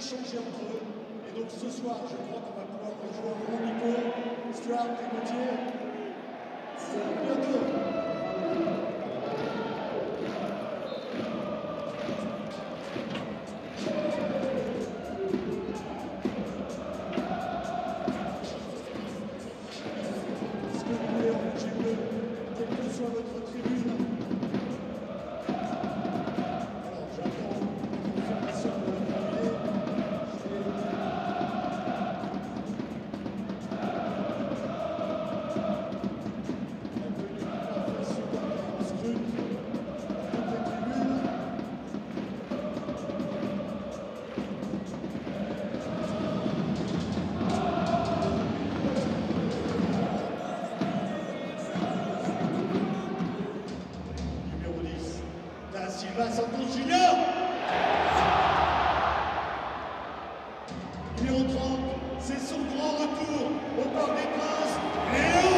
échanger entre eux. Et donc ce soir, je crois qu'on va pouvoir rejouer au grand niveau. Stuart et Gauthier, bientôt. Ce que vous voulez en rouge et bleu, quelle que soit votre tribune. Alors j'attends la confirmation de la première. Numéro 10, Da Silva Santos Junior. Numéro 30, c'est son grand retour au Parc des Princes, Léo.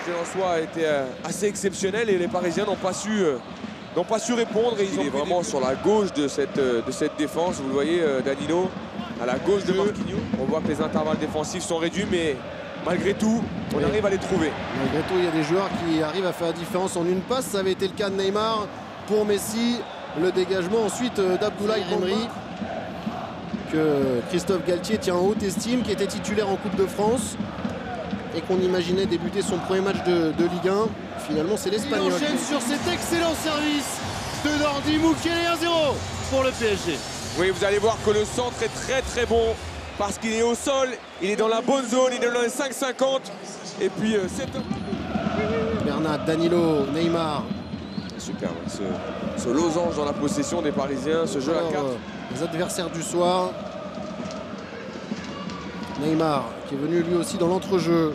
En soi a été assez exceptionnel et les Parisiens n'ont pas su répondre. Et ils ont vraiment sur la gauche de cette défense. Vous le voyez, Danilo, à la gauche de Marquinhos. On voit que les intervalles défensifs sont réduits, mais malgré tout, on arrive à les trouver. Malgré tout, il y a des joueurs qui arrivent à faire la différence en une passe. Ça avait été le cas de Neymar pour Messi. Le dégagement ensuite d'Abdoulaye Emery, que Christophe Galtier tient en haute estime, qui était titulaire en Coupe de France et qu'on imaginait débuter son premier match de Ligue 1. Finalement, c'est l'Espagnol. Il enchaîne sur cet excellent service de Nordi Mukiele, 1-0 pour le PSG. Oui, vous allez voir que le centre est très très bon parce qu'il est au sol, il est dans la bonne zone, il est dans les 5,50. Et puis c'est Bernat, Danilo, Neymar. Super, ce losange dans la possession des Parisiens, ce jeu à 4. Les adversaires du soir. Neymar qui est venu lui aussi dans l'entrejeu.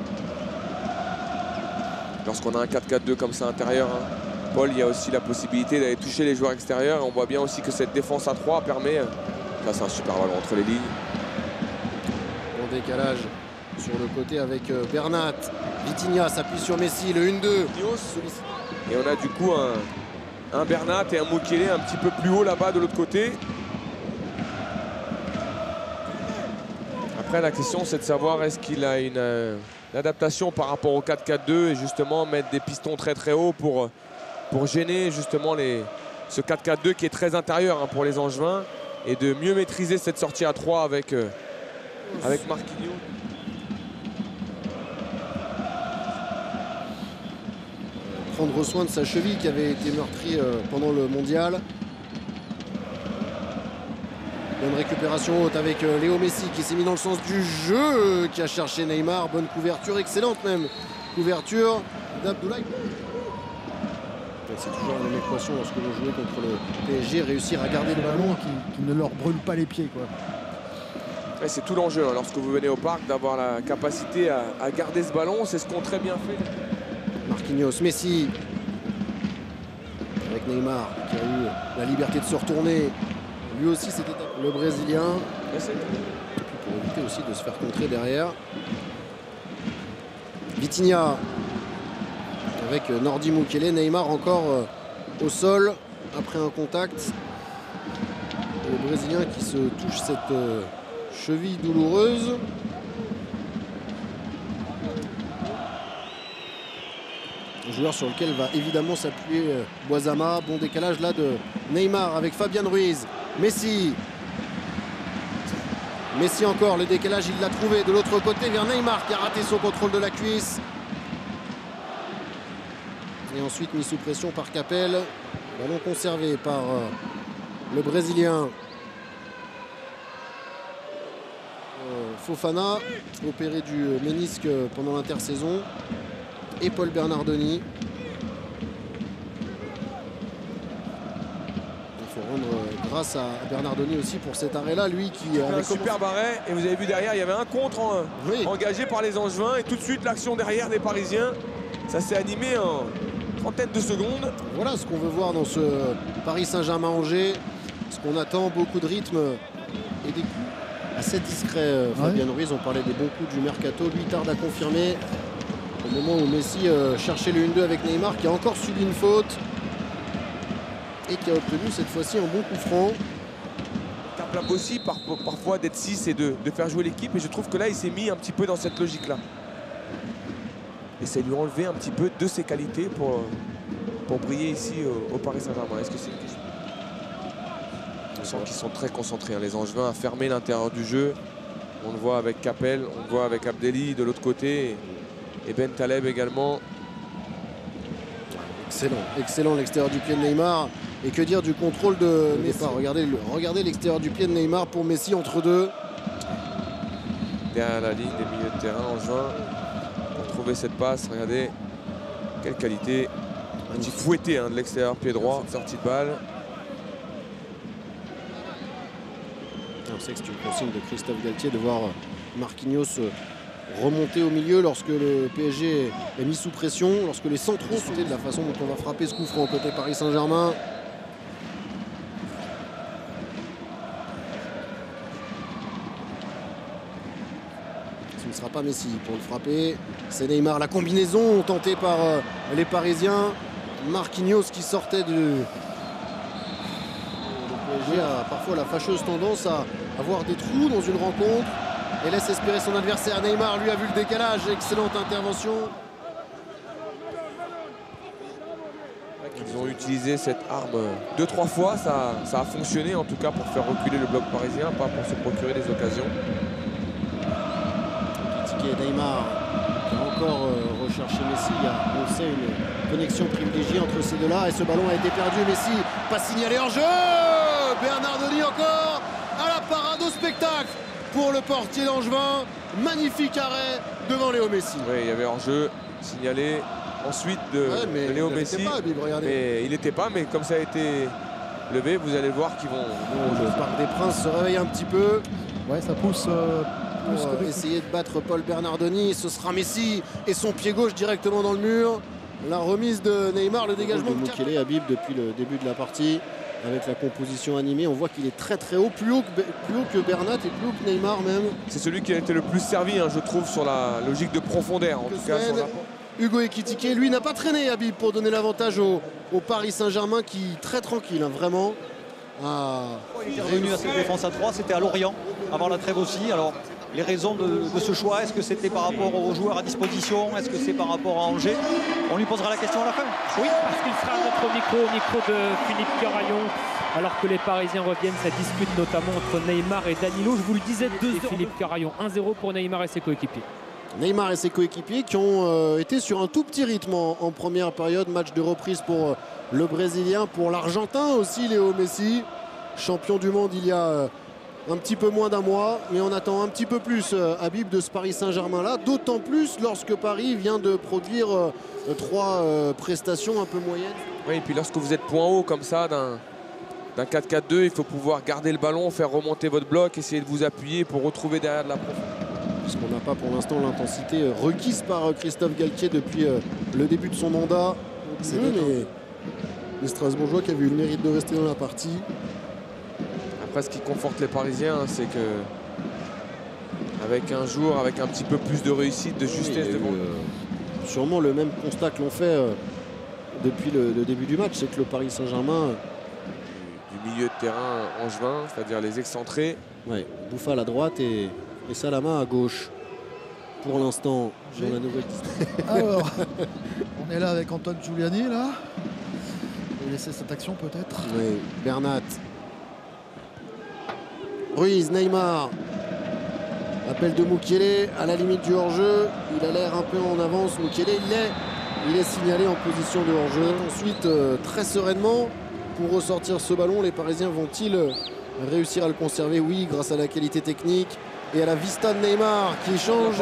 Lorsqu'on a un 4-4-2 comme ça intérieur, hein, Paul, il y a aussi la possibilité d'aller toucher les joueurs extérieurs. On voit bien aussi que cette défense à 3 permet... Ça, c'est un super ballon entre les lignes. Bon décalage sur le côté avec Bernat. Vitinha s'appuie sur Messi, le 1-2. Et on a du coup un Bernat et un Mukiele un petit peu plus haut là-bas de l'autre côté. Après, la question, c'est de savoir est-ce qu'il a une adaptation par rapport au 4-4-2 et justement mettre des pistons très très hauts pour gêner justement ce 4-4-2 qui est très intérieur hein, pour les Angevins et de mieux maîtriser cette sortie à 3 avec Marquinhos. Prendre soin de sa cheville qui avait été meurtrie pendant le mondial. Bonne récupération haute avec Léo Messi qui s'est mis dans le sens du jeu, qui a cherché Neymar. Bonne couverture, excellente même couverture d'Abdoulaye. C'est toujours la même équation lorsque vous jouez contre le PSG, réussir à garder le ballon. Qui ne leur brûle pas les pieds, quoi. C'est tout l'enjeu hein, lorsque vous venez au parc d'avoir la capacité à garder ce ballon. C'est ce qu'ont très bien fait. Marquinhos, Messi. Avec Neymar qui a eu la liberté de se retourner. Lui aussi, c'était le Brésilien. Pour éviter aussi de se faire contrer derrière. Vitinha avec Nordi Mukiele. Neymar encore au sol après un contact. Et le Brésilien qui se touche cette cheville douloureuse. Un joueur sur lequel va évidemment s'appuyer Boisama. Bon décalage là de Neymar avec Fabian Ruiz. Messi. Messi encore, le décalage, il l'a trouvé de l'autre côté vers Neymar qui a raté son contrôle de la cuisse. Et ensuite mis sous pression par Capel. Ballon conservé par le Brésilien. Fofana, opéré du ménisque pendant l'intersaison, et Paul Bernardoni. Il faut rendre grâce à Bernardoni aussi pour cet arrêt-là, lui qui Un superbe arrêt, et vous avez vu derrière, il y avait un contre engagé par les Angevins, et tout de suite l'action derrière des Parisiens. Ça s'est animé en trentaine de secondes. Voilà ce qu'on veut voir dans ce Paris Saint-Germain-Angers. Ce qu'on attend, beaucoup de rythme et des coups assez discrets. Fabien Ruiz, on parlait des bons coups du mercato. Lui tarde à confirmer. Au moment où Messi cherchait le 1-2 avec Neymar, qui a encore subi une faute et qui a obtenu cette fois-ci un bon coup franc. Capable aussi parfois d'être 6 et de faire jouer l'équipe. Et je trouve que là, il s'est mis un petit peu dans cette logique-là. Et ça lui a enlevé un petit peu de ses qualités pour briller ici au Paris Saint-Germain. Est-ce que c'est une question? On sent qu'ils sont très concentrés, hein, les Angevins, à fermer l'intérieur du jeu. On le voit avec Capel, on le voit avec Abdelli de l'autre côté. Et Ben Taleb également. Excellent, excellent l'extérieur du pied de Neymar. Et que dire du contrôle de Messi. Regardez l'extérieur du pied de Neymar pour Messi entre deux. Derrière la ligne des milieux de terrain, Angevin. Pour trouver cette passe, regardez. Quelle qualité. Un petit fouetté de l'extérieur pied droit, sortie de balle. On sait que c'est une consigne de Christophe Galtier de voir Marquinhos remonter au milieu lorsque le PSG est mis sous pression, lorsque les centraux sont de la façon dont on va frapper ce coup franc côté Paris Saint-Germain. Ce ne sera pas Messi pour le frapper. C'est Neymar. La combinaison tentée par les Parisiens. Marquinhos qui sortait du... Le PSG a parfois la fâcheuse tendance à avoir des trous dans une rencontre et laisse espérer son adversaire. Neymar, lui, a vu le décalage. Excellente intervention. Ils ont utilisé cette arme 2-3 fois. Ça a fonctionné en tout cas pour faire reculer le bloc parisien, pas pour se procurer des occasions. Critiqué Neymar qui a encore recherché Messi. Il y a, on sait, une connexion privilégiée entre ces deux-là. Et ce ballon a été perdu. Messi, pas signalé en jeu. Bernardoni encore à la parade au spectacle pour le portier d'Angevin. Magnifique arrêt devant Léo Messi. Oui, il y avait hors-jeu signalé ensuite de Léo Messi. Mais il n'était pas, mais comme ça a été levé, vous allez voir qu'ils vont... Le Parc des Princes se réveille un petit peu. Ouais, ça pousse pour essayer de battre Paul Bernardoni. Ce sera Messi et son pied gauche directement dans le mur. La remise de Neymar, le dégagement de Mukele Habib depuis le début de la partie. Avec la composition animée, on voit qu'il est très très haut, plus haut que Bernat et plus haut que Neymar même. C'est celui qui a été le plus servi, je trouve, sur la logique de profondeur. En tout cas, sur Hugo Ekitike, lui, n'a pas traîné Habib pour donner l'avantage au Paris Saint-Germain qui très tranquille, vraiment. Il est revenu à cette défense à 3, c'était à Lorient, avant la trêve aussi. Alors, les raisons de ce choix, est-ce que c'était par rapport aux joueurs à disposition? Est-ce que c'est par rapport à Angers? On lui posera la question à la fin. Oui, parce qu'il sera à notre micro, au micro de Philippe Carayon, alors que les Parisiens reviennent. Ça discute notamment entre Neymar et Danilo. Je vous le disais, 2-0 Philippe Carayon, 1-0 pour Neymar et ses coéquipiers. Neymar et ses coéquipiers qui ont été sur un tout petit rythme en première période. Match de reprise pour le Brésilien, pour l'Argentin aussi, Léo Messi, champion du monde il y a un petit peu moins d'un mois, mais on attend un petit peu plus Habib de ce Paris Saint-Germain là, d'autant plus lorsque Paris vient de produire 3 prestations un peu moyennes. Oui, et puis lorsque vous êtes point haut comme ça d'un 4-4-2, il faut pouvoir garder le ballon, faire remonter votre bloc, essayer de vous appuyer pour retrouver derrière de la profondeur. Puisqu'on n'a pas pour l'instant l'intensité requise par Christophe Galtier depuis le début de son mandat. C'est les Strasbourgeois qui avaient eu le mérite de rester dans la partie. Après, ce qui conforte les Parisiens, c'est que avec un jour, avec un petit peu plus de réussite, de justesse devant. Sûrement le même constat que l'on fait depuis le début du match, c'est que le Paris Saint-Germain... Du milieu de terrain angevin, c'est-à-dire les excentrés. Ouais, Bouffal à droite et Salama à gauche. Pour l'instant, dans la nouvelle discipline. Alors, on est là avec Antoine Giuliani, là. On va laisser cette action peut-être. Oui, Bernat. Ruiz, Neymar. Appel de Mukele à la limite du hors-jeu. Il a l'air un peu en avance. Mukele, il est signalé en position de hors-jeu. Ensuite, très sereinement, pour ressortir ce ballon, les Parisiens vont-ils réussir à le conserver? Oui, grâce à la qualité technique et à la vista de Neymar qui change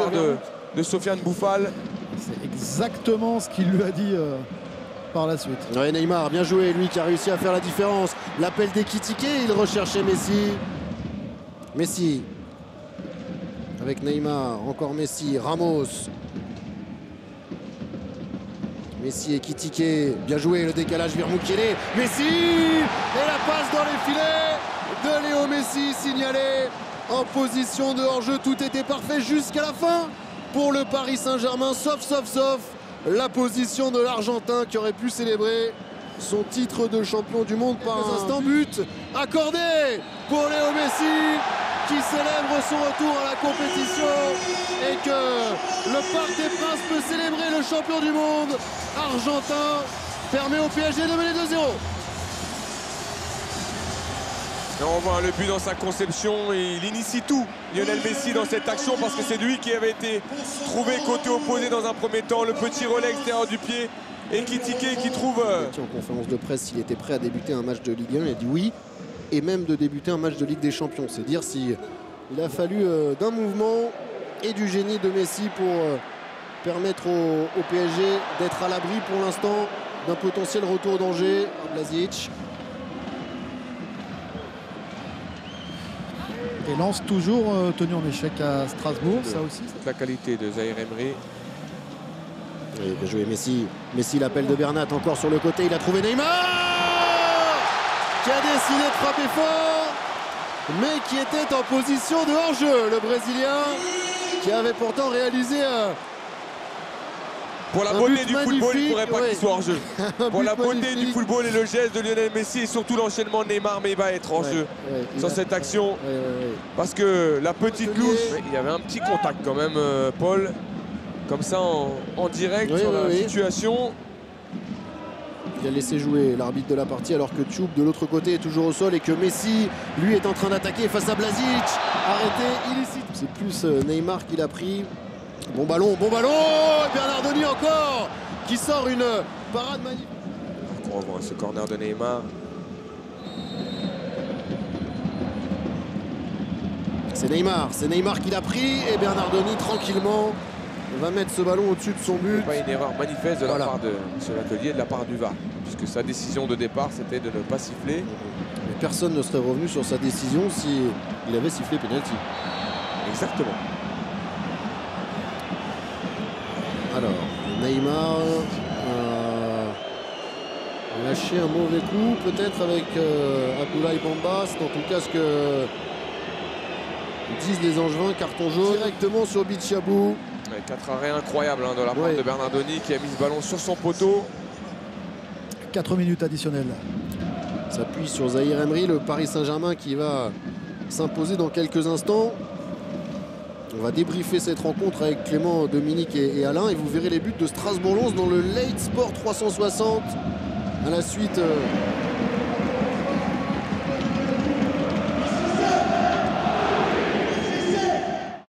de Sofiane Bouffal. C'est exactement ce qu'il lui a dit par la suite. Ouais, Neymar, bien joué, lui qui a réussi à faire la différence. L'appel d'Ekitike, il recherchait Messi. Messi. Avec Neymar, encore Messi, Ramos. Messi et Ekitike, bien joué, le décalage vers Mukiele. Messi et la passe dans les filets de Léo Messi, signalé en position de hors-jeu. Tout était parfait jusqu'à la fin pour le Paris Saint-Germain, sauf la position de l'Argentin qui aurait pu célébrer son titre de champion du monde par un instant. But accordé pour Léo Messi qui célèbre son retour à la compétition et que le Parc des Princes peut célébrer le champion du monde argentin, permet au PSG de mener 2-0. Et on voit le but dans sa conception, il initie tout, Lionel Messi, dans cette action, parce que c'est lui qui avait été trouvé côté opposé dans un premier temps, le petit relais extérieur du pied, et Ekitike qui trouve... En conférence de presse, s'il était prêt à débuter un match de Ligue 1, il a dit oui, et même de débuter un match de Ligue des Champions. C'est dire s'il a fallu d'un mouvement et du génie de Messi pour permettre au PSG d'être à l'abri pour l'instant d'un potentiel retour d'Angers. Blazic. Et Lens toujours tenu en échec à Strasbourg, ça aussi. C'est la qualité de Zahir Emery. Oui, bien joué Messi. Messi, l'appel de Bernat encore sur le côté. Il a trouvé Neymar qui a décidé de frapper fort, mais qui était en position de hors-jeu. Le Brésilien qui avait pourtant réalisé pour la beauté du football, il ne faudrait pas qu'il soit hors jeu. Pour la beauté du football et le geste de Lionel Messi et surtout l'enchaînement de Neymar, mais il va être hors jeu sur cette action. Parce que la petite louche, il y avait un petit contact quand même, Paul, comme ça en direct sur la situation. Il a laissé jouer l'arbitre de la partie alors que Tchoub de l'autre côté est toujours au sol et que Messi, lui, est en train d'attaquer face à Blazic. Arrêté, illicite. C'est plus Neymar qui l'a pris. Bon ballon, et Bernardoni encore qui sort une parade magnifique. On voit ce corner de Neymar. C'est Neymar qui l'a pris et Bernardoni tranquillement va mettre ce ballon au-dessus de son but. Pas une erreur manifeste de la part de M. Latelier, de la part du VAR, puisque sa décision de départ c'était de ne pas siffler. Mais personne ne serait revenu sur sa décision s'il avait sifflé penalty. Exactement. Alors, Neymar a lâché un mauvais coup, peut-être avec Abdoulaye Bamba. C'est en tout cas ce que disent les Angevins. Carton jaune directement sur Bichabou. 4 arrêts incroyables de la part de Bernardoni qui a mis ce ballon sur son poteau. 4 minutes additionnelles. S'appuie sur Zahir Emery, le Paris Saint-Germain qui va s'imposer dans quelques instants. On va débriefer cette rencontre avec Clément, Dominique et Alain et vous verrez les buts de Strasbourg-Lens dans le Late Sport 360 à la suite